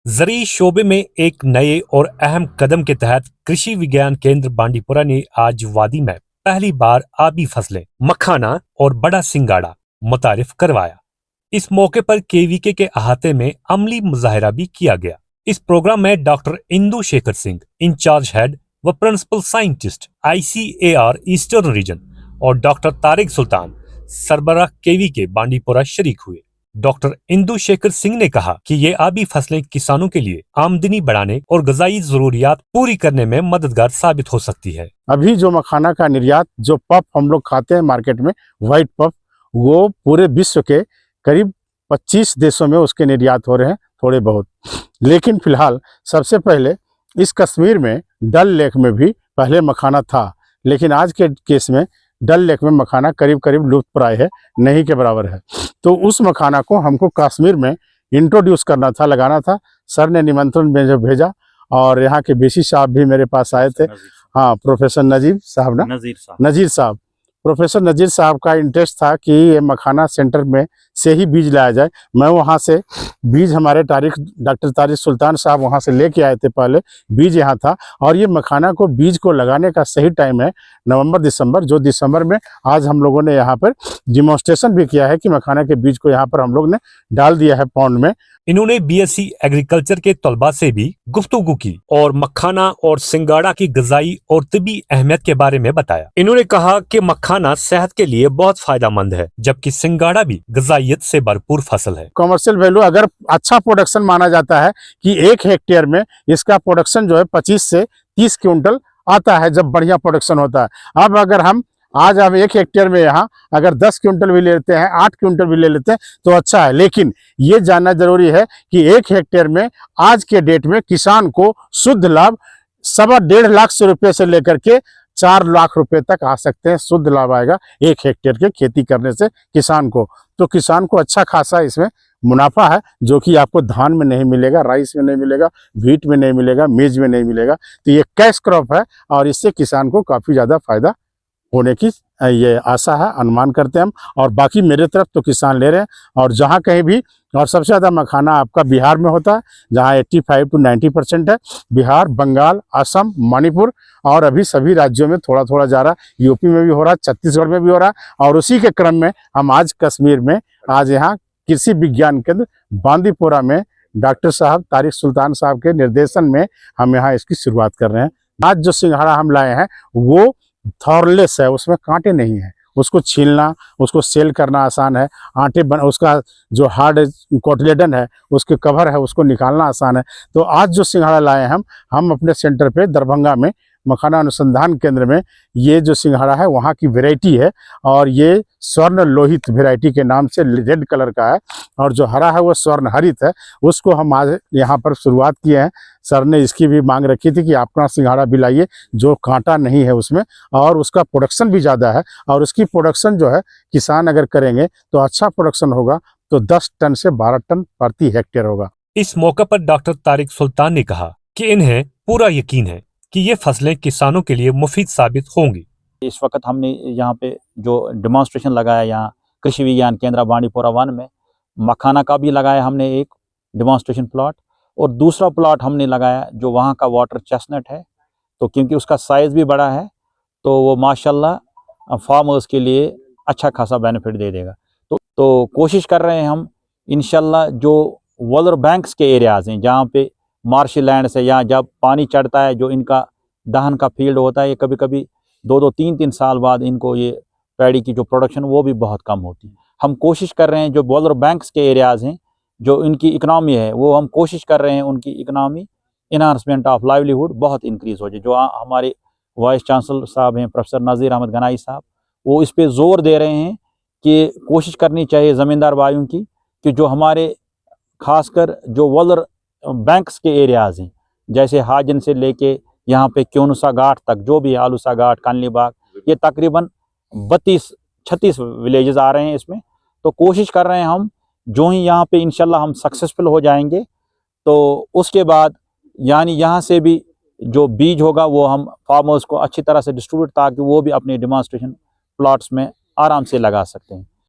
ज़रूरी शोबे में एक नए और अहम कदम के तहत कृषि विज्ञान केंद्र बांडीपुरा ने आज वादी में पहली बार आबी फसलें मखाना और बड़ा सिंगाड़ा मुतारिफ करवाया। इस मौके पर केवीके के अहाते में अमली मुजाहरा भी किया गया। इस प्रोग्राम में doctor Indu Shekhar Singh, incharge head व principal scientist ICAR eastern region और डॉक्टर तारिक सुल्तान, सरबराह केवीके बांडीपुरा शरीक हुए। डॉक्टर इंदु शेखर सिंह ने कहा कि ये आबी फसलें किसानों के लिए आमदनी बढ़ाने और ग़िज़ाई ज़रूरियात पूरी करने में मददगार साबित हो सकती है। अभी जो मखाना का निर्यात, जो पफ हम लोग खाते हैं मार्केट में, व्हाइट पफ, वो पूरे विश्व के करीब 25 देशों में उसके निर्यात हो रहे हैं थोड़े बहुत। लेकिन फिलहाल सबसे पहले इस कश्मीर में डल लेक में भी पहले मखाना था, लेकिन आज के केस में डल लेक में मखाना करीब करीब लुप्त प्राय है, नहीं के बराबर है। तो उस मखाना को हमको कश्मीर में इंट्रोड्यूस करना था, लगाना था। सर ने निमंत्रण भेजा और यहाँ के बीसी साहब भी मेरे पास आए थे। हाँ, प्रोफेसर नजीर साहब नजीर साहब प्रोफेसर नजीर साहब का इंटरेस्ट था कि ये मखाना सेंटर में से ही बीज लाया जाए। मैं वहाँ से बीज, हमारे डॉक्टर तारिक सुल्तान साहब वहाँ से लेके आए थे, पहले बीज यहाँ था। और ये मखाना को बीज को लगाने का सही टाइम है नवंबर दिसंबर, जो दिसंबर में आज हम लोगों ने यहाँ पर डिमॉन्स्ट्रेशन भी किया है कि मखाना के बीज को यहाँ पर हम लोग ने डाल दिया है पौंड में। इन्होंने BSc एग्रीकल्चर के तलबा से भी गुफ्तगू की और मखाना और सिंगाड़ा की ग़िज़ाई और तिबी अहमियत के बारे में बताया। इन्होंने कहा कि मखाना सेहत के लिए बहुत फायदेमंद है, जबकि सिंगाड़ा भी ग़िज़ाइयत से भरपूर फसल है। कमर्शियल वैल्यू अगर अच्छा प्रोडक्शन माना जाता है कि 1 हेक्टेयर में इसका प्रोडक्शन जो है 25 से 30 क्विंटल आता है, जब बढ़िया प्रोडक्शन होता है। अब अगर हम 1 हेक्टेयर में यहाँ अगर 10 क्विंटल भी ले लेते हैं, 8 क्विंटल भी ले लेते हैं तो अच्छा है। लेकिन ये जानना जरूरी है कि 1 हेक्टेयर में आज के डेट में किसान को शुद्ध लाभ 1.5 लाख से रुपये से लेकर के 4 लाख रुपए तक आ सकते हैं। शुद्ध लाभ आएगा 1 हेक्टेयर के खेती करने से किसान को। तो किसान को अच्छा खासा इसमें मुनाफा है, जो कि आपको धान में नहीं मिलेगा, राइस में नहीं मिलेगा, व्हीट में नहीं मिलेगा, मेज में नहीं मिलेगा। तो ये कैश क्रॉप है और इससे किसान को काफ़ी ज़्यादा फायदा होने की ये आशा है, अनुमान करते हैं हम। और बाकी मेरे तरफ तो किसान ले रहे हैं। और जहाँ कहीं भी, और सबसे ज़्यादा मखाना आपका बिहार में होता है, जहाँ 85 to 90% है। बिहार, बंगाल, असम, मणिपुर और अभी सभी राज्यों में थोड़ा थोड़ा जा रहा है। यूपी में भी हो रहा है, छत्तीसगढ़ में भी हो रहा है। और उसी के क्रम में हम आज कश्मीर में, आज यहाँ कृषि विज्ञान केंद्र बांदीपुरा में डॉक्टर साहब तारिक सुल्तान साहब के निर्देशन में हम यहाँ इसकी शुरुआत कर रहे हैं। आज जो सिंघाड़ा हम लाए हैं वो थॉर्नलेस है, उसमें कांटे नहीं है। उसको छीलना, उसको सेल करना आसान है। उसका जो हार्ड कोटिलेडन है, उसके कवर है, उसको निकालना आसान है। तो आज जो सिंघाड़ा लाए हैं हम अपने सेंटर पे दरभंगा में मखाना अनुसंधान केंद्र में, ये जो सिंघाड़ा है वहाँ की वैरायटी है और ये स्वर्ण लोहित वैरायटी के नाम से रेड कलर का है। और जो हरा है वो स्वर्ण हरित है। उसको हम आज यहाँ पर शुरुआत किए हैं। सर ने इसकी भी मांग रखी थी कि अपना सिंघाड़ा भी लाइए जो कांटा नहीं है उसमें, और उसका प्रोडक्शन भी ज़्यादा है। और उसकी प्रोडक्शन जो है किसान अगर करेंगे तो अच्छा प्रोडक्शन होगा, तो 10 टन से 12 टन प्रति हेक्टेयर होगा। इस मौके पर डॉक्टर तारिक सुल्तान ने कहा कि इन्हें पूरा यकीन है कि ये फसलें किसानों के लिए मुफीद साबित होंगी। इस वक्त हमने यहाँ पे जो डिमॉन्स्ट्रेशन लगाया, यहाँ कृषि विज्ञान केंद्र बांडीपुरा 1 में मखाना का भी लगाया हमने एक डिमॉन्स्ट्रेशन प्लॉट, और दूसरा प्लॉट हमने लगाया जो वहाँ का वाटर चेस्टनट है। तो क्योंकि उसका साइज़ भी बड़ा है तो वो माशाल्लाह फार्मर्स के लिए अच्छा खासा बेनिफिट दे देगा। तो कोशिश कर रहे हैं हम इंशाल्लाह, जो वॉलर बैंक्स के एरियाज़ हैं जहाँ पे मार्शी लैंड से, या जब पानी चढ़ता है, जो इनका दहन का फील्ड होता है, ये कभी कभी 2-2, 3-3 साल बाद इनको ये पैडी की जो प्रोडक्शन वो भी बहुत कम होती है। हम कोशिश कर रहे हैं जो वॉलर बैंक्स के एरियाज़ हैं, जो इनकी इकनॉमी है, वो हम कोशिश कर रहे हैं उनकी इकनॉमी इन्हांसमेंट ऑफ लाइवलीहुड बहुत इंक्रीज़ हो जाए। जो हमारे वाइस चांसलर साहब हैं प्रोफेसर नज़ीर अहमद गनाई साहब, वो इस पर ज़ोर दे रहे हैं कि कोशिश करनी चाहिए ज़मींदार भाइयों की कि जो हमारे खासकर जो वॉलर बैंक्स के एरियाज़ हैं, जैसे हाजन से लेके यहाँ पे क्योनुसा घाट तक, जो भी आलूसा घाट, कानली बाग, ये तकरीबन 32-36 विलेजेस आ रहे हैं इसमें। तो कोशिश कर रहे हैं हम, जो ही यहाँ पे इंशाल्लाह हम सक्सेसफुल हो जाएंगे तो उसके बाद यानी यहाँ से भी जो बीज होगा वो हम फार्मर्स को अच्छी तरह से डिस्ट्रीब्यूट, ताकि वो भी अपने डिमॉन्स्ट्रेशन प्लॉट्स में आराम से लगा सकते हैं।